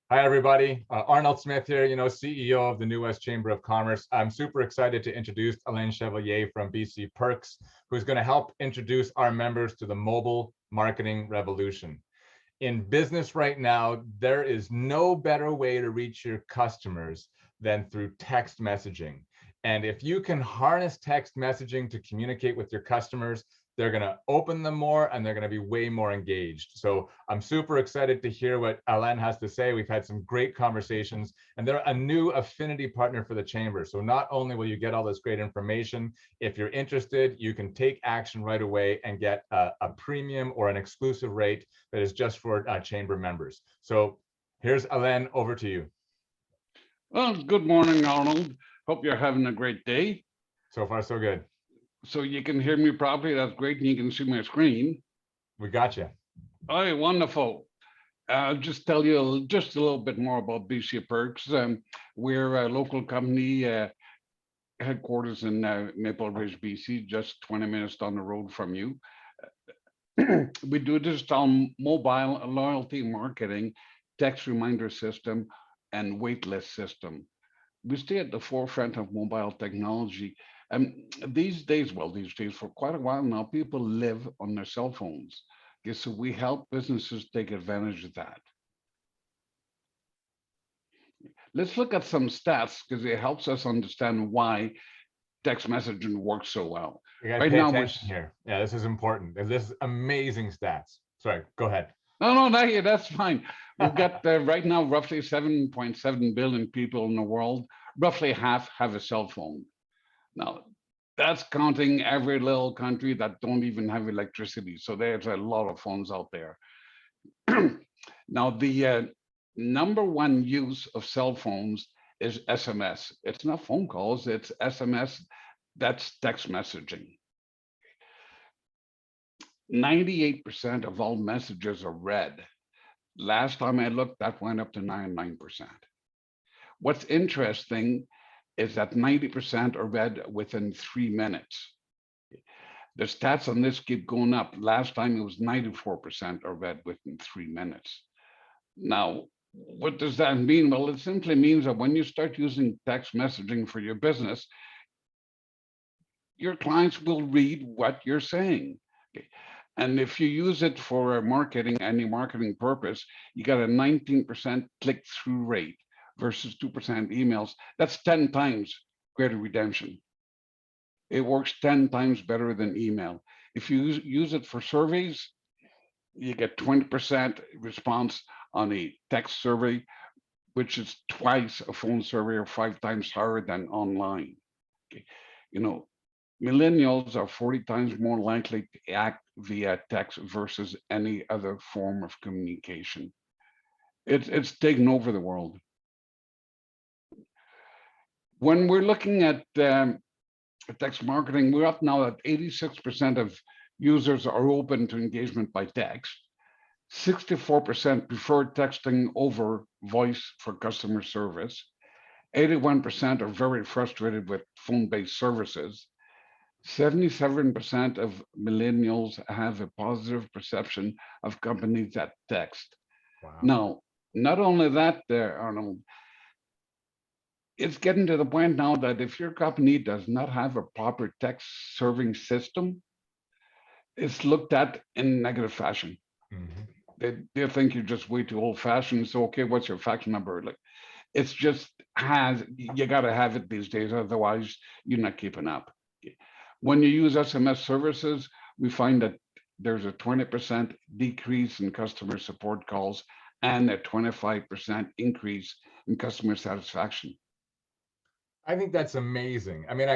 Hi, everybody. Arnold Smith here, CEO of the New West Chamber of Commerce. I'm super excited to introduce Alain Chevalier from BC Perks, who's going to help introduce our members to the mobile marketing revolution. In business right now, there is no better way to reach your customers than through text messaging. And if you can harness text messaging to communicate with your customers, they're going to open them more and they're going to be way more engaged. So I'm super excited to hear what Alain has to say. We've had some great conversations, and they're a new affinity partner for the Chamber. So not only will you get all this great information, if you're interested, you can take action right away and get a premium or an exclusive rate that is just for Chamber members. So here's Alain, over to you. Well, good morning, Arnold. Hope you're having a great day. So far, so good. So you can hear me properly. That's great. And you can see my screen. We got you. All right, wonderful. I'll just tell you just a little bit more about BC Perks. We're a local company, headquarters in Maple Ridge, BC, just 20 minutes down the road from you. We do digital mobile loyalty marketing, text reminder system, and waitlist system. We stay at the forefront of mobile technology. These days, for quite a while now, people live on their cell phones. Okay, so we help businesses take advantage of that. Let's look at some stats because it helps us understand why text messaging works so well. You guys pay attention here. Yeah, this is important. This is amazing stats. Sorry, go ahead. No, that's fine. We've got right now roughly 7.7 billion people in the world. Roughly half have a cell phone. Now, that's counting every little country that don't even have electricity. So there's a lot of phones out there. Now, the number one use of cell phones is SMS. It's not phone calls, it's SMS. That's text messaging. 98% of all messages are read. Last time I looked, that went up to 99%. What's interesting is that 90% are read within 3 minutes. The stats on this keep going up. Last time it was 94% are read within 3 minutes. Now, what does that mean? Well, it simply means that when you start using text messaging for your business, your clients will read what you're saying. Okay. And if you use it for marketing, any marketing purpose, you got a 19% click-through rate versus 2% emails. That's 10 times greater redemption. It works 10 times better than email. If you use it for surveys, you get 20% response on a text survey, which is twice a phone survey or 5 times higher than online. Okay. Millennials are 40 times more likely to act via text versus any other form of communication. It's taken over the world. When we're looking at text marketing, we're up now at 86% of users are open to engagement by text. 64% prefer texting over voice for customer service. 81% are very frustrated with phone-based services. 77% of millennials have a positive perception of companies that text. Wow. Now, not only that, Arnold, it's getting to the point now that if your company does not have a proper text serving system, it's looked at in negative fashion. Mm-hmm. They think you're just way too old fashioned. So, okay, what's your fax number? Like, it's just you got to have it these days. Otherwise, you're not keeping up. When you use SMS services, we find that there's a 20% decrease in customer support calls and a 25% increase in customer satisfaction. I think that's amazing. I mean,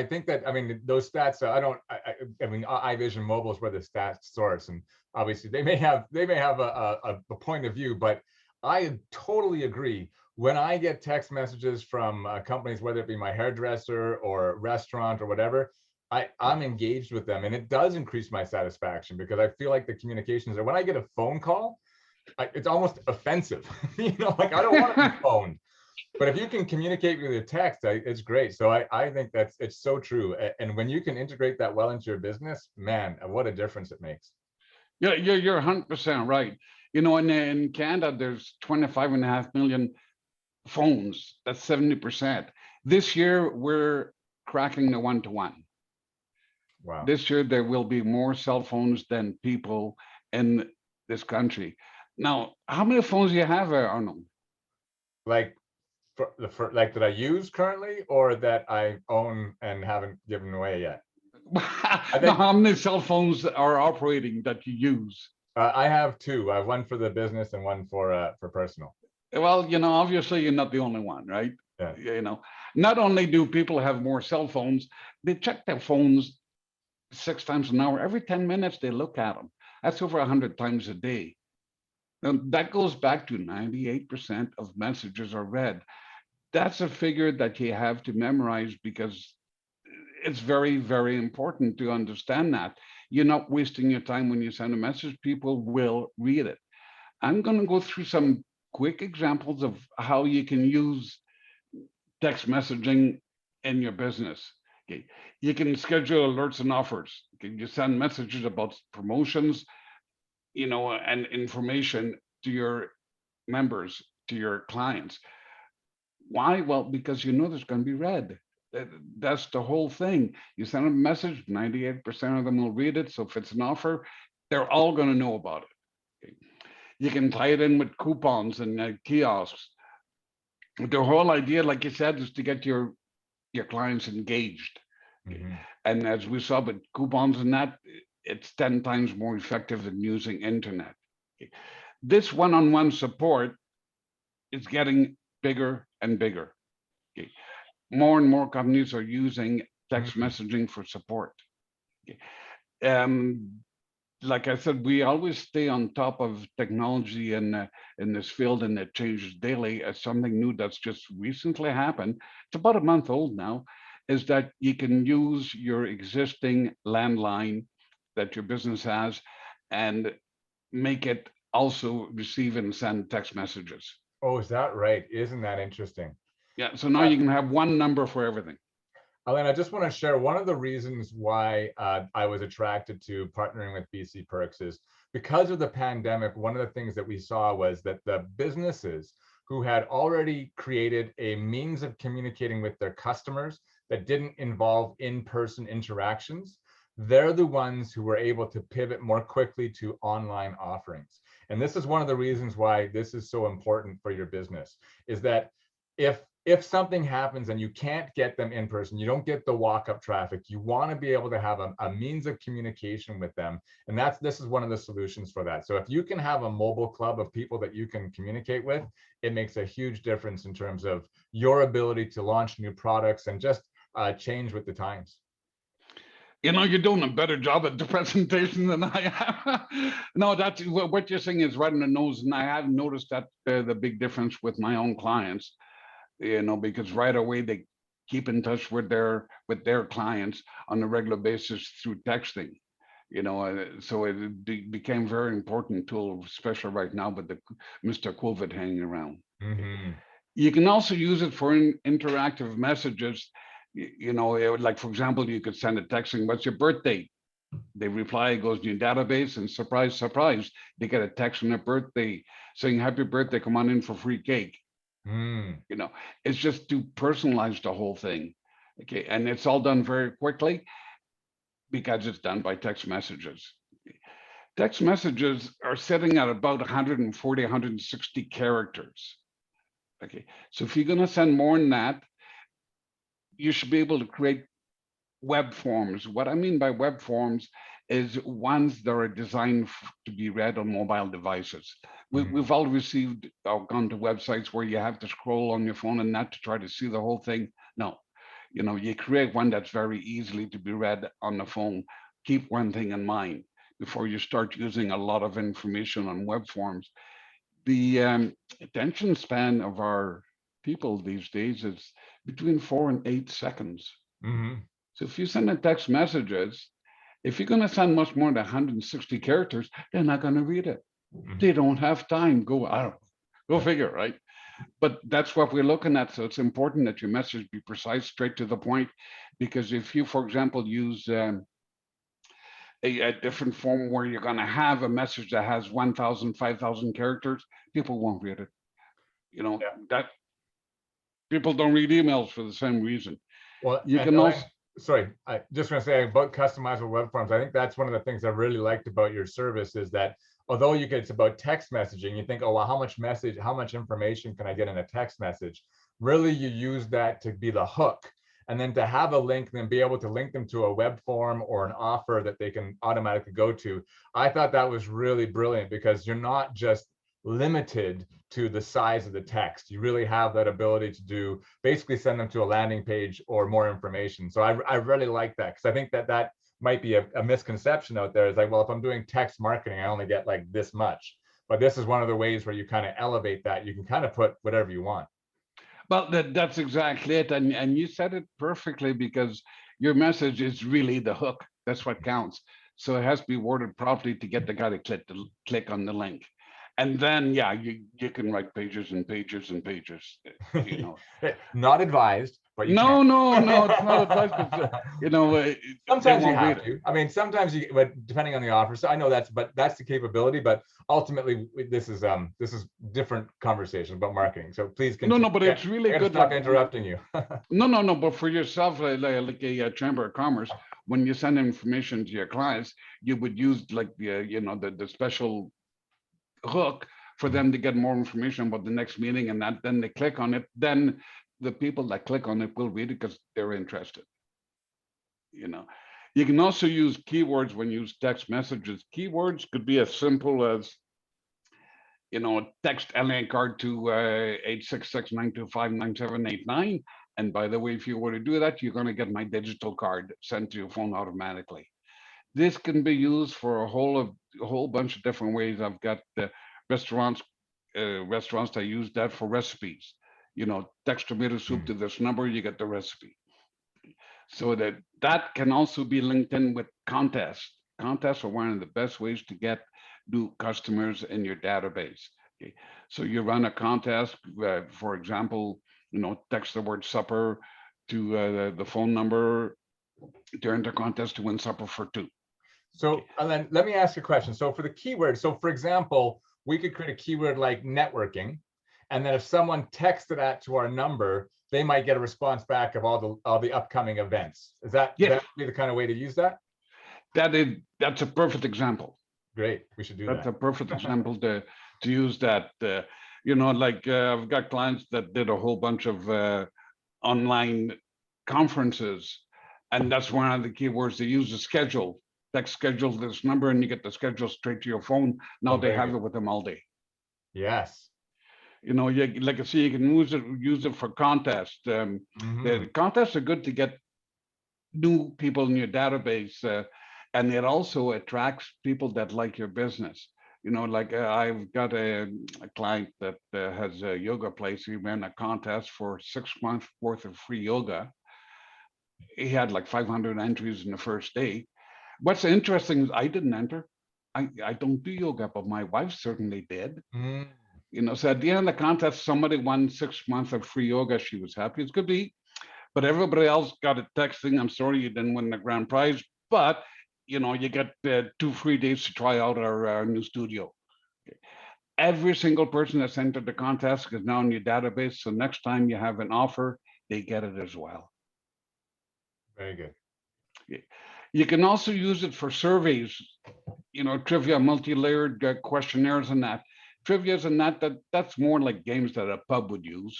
those stats. I mean, iVision Mobile is where the stats source, and obviously they may have a point of view, but I totally agree. When I get text messages from companies, whether it be my hairdresser or restaurant or whatever, I'm engaged with them, and it does increase my satisfaction because I feel like the communications are. When I get a phone call, it's almost offensive. Like I don't want to be phoned. But if you can communicate with a text, it's great. So I think it's so true. And when you can integrate that well into your business, man, what a difference it makes. Yeah, you're 100% right. You know, in Canada, there's 25.5 million phones. That's 70%. This year, we're cracking the 1-to-1. Wow. This year, there will be more cell phones than people in this country. Now, how many phones do you have, Arnold? Like like that I use currently, or that I own and haven't given away yet? I Now, think how many cell phones are operating that you use? I have two. I have one for the business and one for personal. Well, you know, obviously you're not the only one, right? Yeah. You know, not only do people have more cell phones, they check their phones 6 times an hour. Every 10 minutes, they look at them. That's over 100 times a day. Now, that goes back to 98% of messages are read. That's a figure that you have to memorize because it's very, very important to understand that. You're not wasting your time when you send a message. People will read it. I'm going to go through some quick examples of how you can use text messaging in your business. Okay. You can schedule alerts and offers. Okay. You send messages about promotions, you know, and information to your members, to your clients. Why? Well, because you know there's going to be read. That's the whole thing. You send a message, 98% of them will read it. So if it's an offer, they're all going to know about it. Okay. You can tie it in with coupons and kiosks. The whole idea, like you said, is to get your clients engaged. Mm-hmm. And as we saw with coupons and that, it's 10 times more effective than using internet. This one-on-one support is getting bigger and bigger. More and more companies are using text Mm-hmm. messaging for support. Like I said, we always stay on top of technology in this field, and it changes daily. As something new that's just recently happened, it's about a month old now, is that you can use your existing landline that your business has and make it also receive and send text messages. Oh, is that right? Isn't that interesting? Yeah, so now you can have one number for everything. Elaine, I just want to share one of the reasons why I was attracted to partnering with BC Perks is because of the pandemic. One of the things that we saw was that the businesses who had already created a means of communicating with their customers that didn't involve in-person interactions, they're the ones who were able to pivot more quickly to online offerings. And this is one of the reasons why this is so important for your business, is that if something happens and you can't get them in person, you don't get the walk-up traffic, you want to be able to have a means of communication with them. And this is one of the solutions for that. So if you can have a mobile club of people that you can communicate with, it makes a huge difference in terms of your ability to launch new products and just change with the times. You know, you're doing a better job at the presentation than I am. No, that's what you're saying is right in the nose. And I have noticed that the big difference with my own clients, you know, because right away they keep in touch with their clients on a regular basis through texting. You know, so it became very important tool, especially right now with the Mr. COVID hanging around. Mm-hmm. You can also use it for interactive messages. You know, like for example, you could send a text saying, "What's your birthday?" They reply, it goes to your database, and surprise, surprise, they get a text on their birthday saying, "Happy birthday! Come on in for free cake." Mm. You know, it's just to personalize the whole thing. Okay, and it's all done very quickly because it's done by text messages. Text messages are sitting at about 140, 160 characters. Okay, so if you're going to send more than that, you should be able to create web forms. What I mean by web forms is ones that are designed to be read on mobile devices. We've all received or gone to websites where you have to scroll on your phone and not to try to see the whole thing. No, you know, you create one that's very easily to be read on the phone. Keep one thing in mind before you start using a lot of information on web forms. The attention span of our people these days is between 4 and 8 seconds. Mm-hmm. So if you send a text messages, if you're going to send much more than 160 characters, they're not going to read it. Mm-hmm. They don't have time. Go figure, right? But that's what we're looking at. So it's important that your message be precise, straight to the point, because if you, for example, use a different form where you're going to have a message that has 1,000, 5,000 characters, people won't read it. You know, Yeah. that people don't read emails for the same reason. Well, You and can Elaine, also, sorry, I just want to say about customizable web forms. I think that's one of the things I really liked about your service is that although it's about text messaging, you think, oh, well, how much information can I get in a text message? Really, you use that to be the hook. And then to have a link, then be able to link them to a web form or an offer that they can automatically go to. I thought that was really brilliant because you're not just limited to the size of the text. You really have that ability to do basically send them to a landing page or more information. So I really like that because I think that might be a misconception out there. It's like, well, if I'm doing text marketing, I only get like this much. But this is one of the ways where you kind of elevate that. You can kind of put whatever you want. well, that's exactly it. And you said it perfectly because your message is really the hook. That's what counts. So it has to be worded properly to get the guy to click on the link. And then, yeah, you can write pages and pages and pages, you know. Not advised, but you can. No, it's not advice, but they Sometimes you won't read have it. to. I mean, sometimes but depending on the offer. So I know that's the capability, but ultimately this is different conversation about marketing. So please No, continue. but Yeah, it's really I gotta good. stop interrupting you. No, but for yourself, like a chamber of commerce, when you send information to your clients, you would use like the special hook for them to get more information about the next meeting, and that then they click on it. Then the people that click on it will read it because they're interested. You know, you can also use keywords when you use text messages. Keywords could be as simple as text LA card to 866-925-9789. And by the way, if you were to do that, you're going to get my digital card sent to your phone automatically. This can be used for a whole bunch of different ways. I've got restaurants restaurants that use that for recipes. Text tomato soup to this number, you get the recipe. So that can also be linked in with contests. Contests are one of the best ways to get new customers in your database. Okay, so you run a contest, for example, text the word supper to the phone number to enter contest to win supper for two. So, and then let me ask you a question. So for the keyword, so for example, we could create a keyword like networking, and then if someone texted that to our number, they might get a response back of all the upcoming events. Is that be the kind of way to use that? That's a perfect example. Great, we should do that. That's a perfect example to use that. I've got clients that did a whole bunch of online conferences, and that's one of the keywords they use: the schedule. Text schedule this number, and you get the schedule straight to your phone. Now they have it with them all day. Yes. Like I say, you can use it for contests. The contests are good to get new people in your database, and it also attracts people that like your business. I've got a client that has a yoga place. He ran a contest for 6 months worth of free yoga. He had like 500 entries in the first day. What's interesting is I didn't enter. I don't do yoga, but my wife certainly did. So at the end of the contest, somebody won 6 months of free yoga. She was happy. It could be, but everybody else got a text saying, "I'm sorry you didn't win the grand prize, but you get 2 free days to try out our new studio." Okay. Every single person that's entered the contest is now in your database. So next time you have an offer, they get it as well. Very good. Okay. You can also use it for surveys, trivia, multi-layered questionnaires and that. Trivias and that's more like games that a pub would use.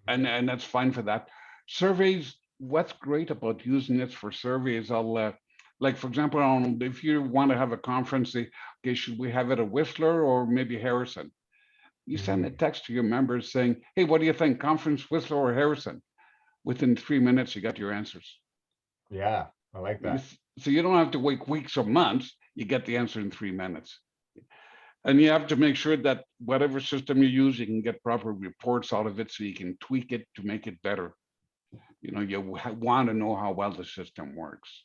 And that's fine for that. Surveys, what's great about using this for surveys, like for example, I don't know, if you want to have a conference, say, okay, should we have it at Whistler or maybe Harrison? You send a text to your members saying, hey, what do you think, conference, Whistler or Harrison? Within 3 minutes, you got your answers. Yeah, I like that. So you don't have to wait weeks or months. You get the answer in 3 minutes. And you have to make sure that whatever system you use, you can get proper reports out of it so you can tweak it to make it better. You want to know how well the system works.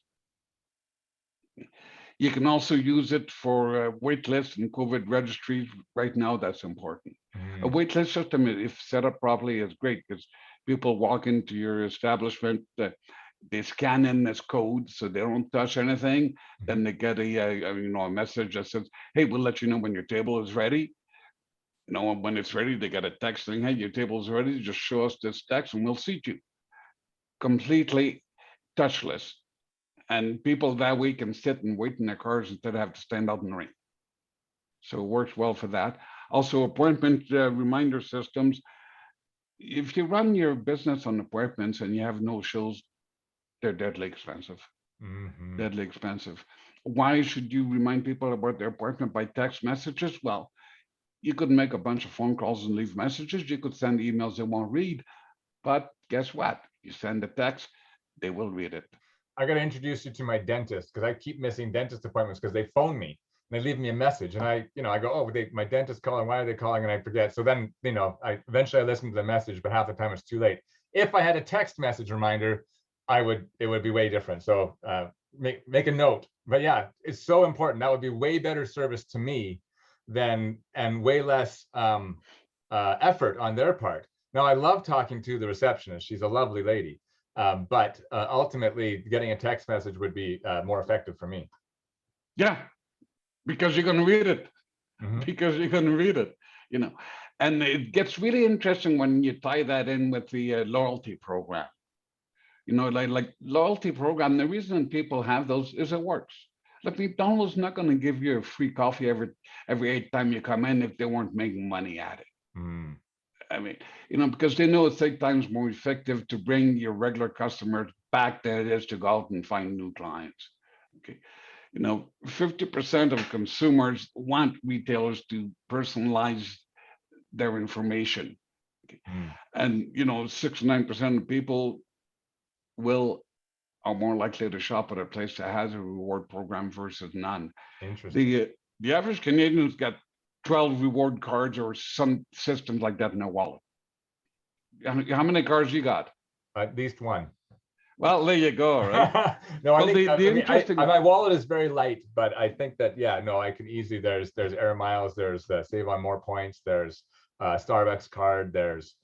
You can also use it for wait lists and COVID registries. Right now, that's important. A wait list system, if set up properly, is great because people walk into your establishment. They scan in this code so they don't touch anything. Then they get a message that says, "Hey, we'll let you know when your table is ready." When it's ready, they get a text saying, "Hey, your table is ready. Just show us this text and we'll seat you." Completely touchless, and people that way can sit and wait in their cars instead of have to stand out in the rain. So it works well for that. Also, appointment reminder systems. If you run your business on appointments and you have no shows, they're deadly expensive. Mm-hmm. Deadly expensive. Why should you remind people about their appointment by text messages? Well, you could make a bunch of phone calls and leave messages. You could send emails they won't read. But guess what? You send a text, they will read it. I got to introduce you to my dentist because I keep missing dentist appointments because they phone me and they leave me a message, and I go, oh, my dentist calling. Why are they calling? And I forget. So then, I eventually listen to the message, but half the time it's too late. If I had a text message reminder, it would be way different. So make a note. But yeah, it's so important. That would be way better service to me and way less effort on their part. Now, I love talking to the receptionist. She's a lovely lady. But ultimately, getting a text message would be more effective for me. Yeah, because you're going to read it. Mm-hmm. Because you're going to read it, And it gets really interesting when you tie that in with the loyalty program. Like loyalty program, the reason people have those is it works. Like McDonald's not going to give you a free coffee every 8 time you come in if they weren't making money at it. Mm. I mean, because they know it's 8 times more effective to bring your regular customers back than it is to go out and find new clients. Okay. 50% of consumers want retailers to personalize their information. Okay. Mm. And 69% of people are more likely to shop at a place that has a reward program versus none. Interesting. The average Canadian's got 12 reward cards or some systems like that in their wallet. How many cards you got? At least one. Well, there you go, right? No, well, my wallet is very light, but I think that I can easily. There's Air Miles, there's Save on More Points, there's Starbucks card, there's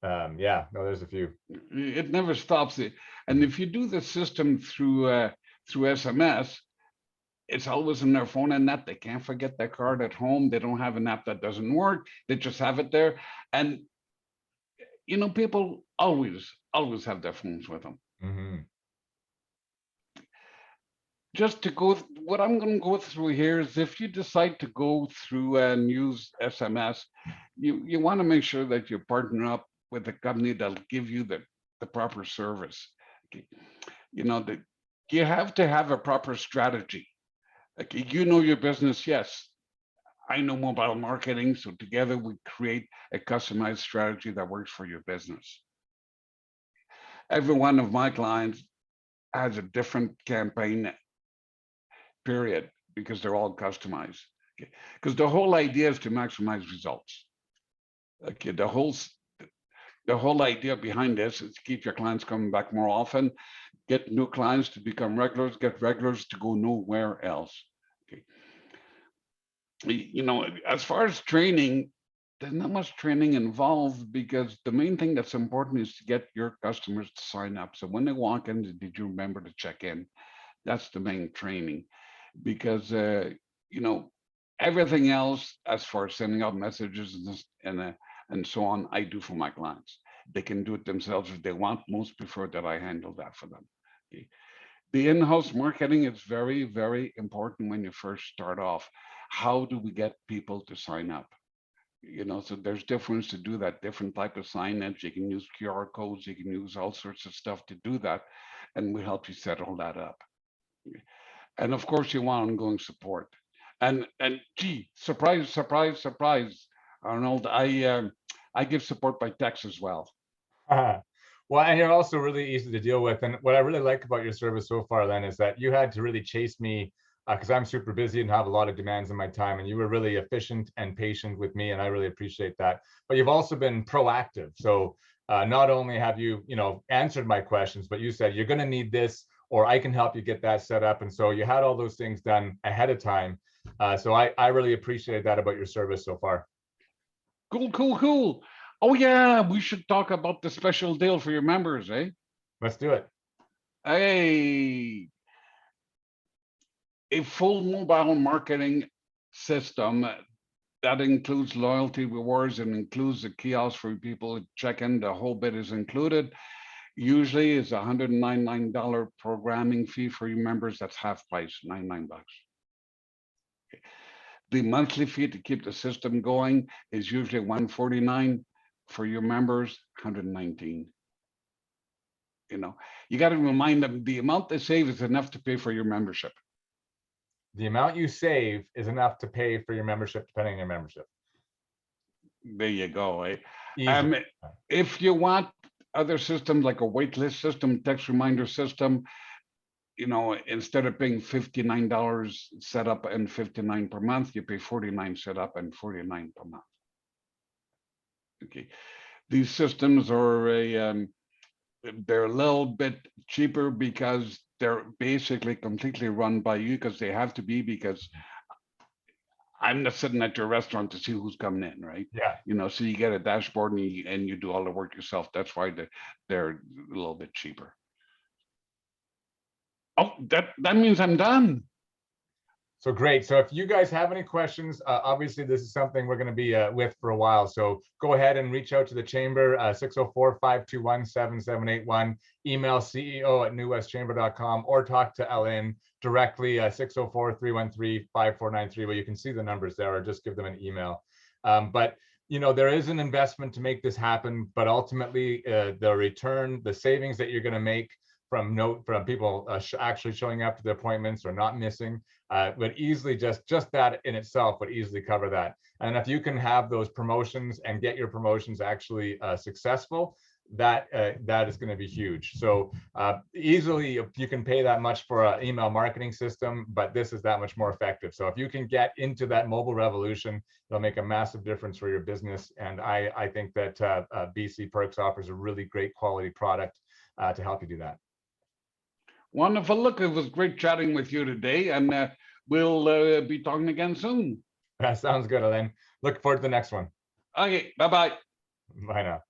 there's a few. It never stops it, and if you do the system through SMS, it's always in their phone and that they can't forget their card at home. They don't have an app that doesn't work. They just have it there, and people always have their phones with them. Mm-hmm. Just to go, what I'm going to go through here is if you decide to go through and use SMS, you want to make sure that you partner up with a company that'll give you the proper service. Okay. You have to have a proper strategy. Okay. Your business, yes. I know mobile marketing, so together we create a customized strategy that works for your business. Every one of my clients has a different campaign period because they're all customized. Okay. Because the whole idea is to maximize results. Okay, the whole idea behind this is to keep your clients coming back more often, get new clients to become regulars, get regulars to go nowhere else. Okay. As far as training, there's not much training involved because the main thing that's important is to get your customers to sign up. So when they walk in, did you remember to check in? That's the main training. Because everything else as far as sending out messages and so on, I do for my clients. They can do it themselves if they want. Most prefer that I handle that for them. Okay. The in-house marketing is very, very important when you first start off. How do we get people to sign up? So there's difference to do that, different type of signage. You can use QR codes, you can use all sorts of stuff to do that, and we help you set all that up. Okay. And of course, you want ongoing support. And gee, surprise, Arnold, I give support by text as well. Well, and you're also really easy to deal with. And what I really like about your service so far, Len, is that you had to really chase me because I'm super busy and have a lot of demands in my time. And you were really efficient and patient with me, and I really appreciate that. But you've also been proactive. So not only have you, answered my questions, but you said you're going to need this, or I can help you get that set up. And so you had all those things done ahead of time. So I really appreciate that about your service so far. Cool. Oh yeah, we should talk about the special deal for your members, eh? Let's do it. A full mobile marketing system that includes loyalty rewards and includes the kiosk for people to check in. The whole bit is included. Usually is $199 programming fee for your members. That's half price, $99. The monthly fee to keep the system going is usually $149 for your members, $119. You know, you got to remind them the amount they save is enough to pay for your membership. The amount you save is enough to pay for your membership, depending on your membership. There you go. Easy. If you want other systems like a waitlist system, text reminder system, you know, instead of paying $59 setup and $59 per month, you pay $49 setup and $49 per month. Okay, these systems are they're a little bit cheaper because they're basically completely run by you, because they have to be, because I'm not sitting at your restaurant to see who's coming in, right? Yeah. You know, so you get a dashboard and you do all the work yourself. That's why they're a little bit cheaper. Oh, that means I'm done. So great. So if you guys have any questions, obviously this is something we're going to be with for a while. So go ahead and reach out to the chamber, 604-521-7781, email ceo@newwestchamber.com, or talk to Ellen directly, 604-313-5493, where you can see the numbers there, or just give them an email. But you know, there is an investment to make this happen, but ultimately the return, the savings that you're going to make from people actually showing up to the appointments or not missing, would easily just that in itself would easily cover that. And if you can have those promotions and get your promotions actually successful, that is going to be huge. So easily you can pay that much for an email marketing system, but this is that much more effective. So if you can get into that mobile revolution, it'll make a massive difference for your business. And I think that BC Perks offers a really great quality product to help you do that. Wonderful. Look, it was great chatting with you today, and we'll be talking again soon. That sounds good, Elaine. Look forward to the next one. Okay, bye-bye. Bye now.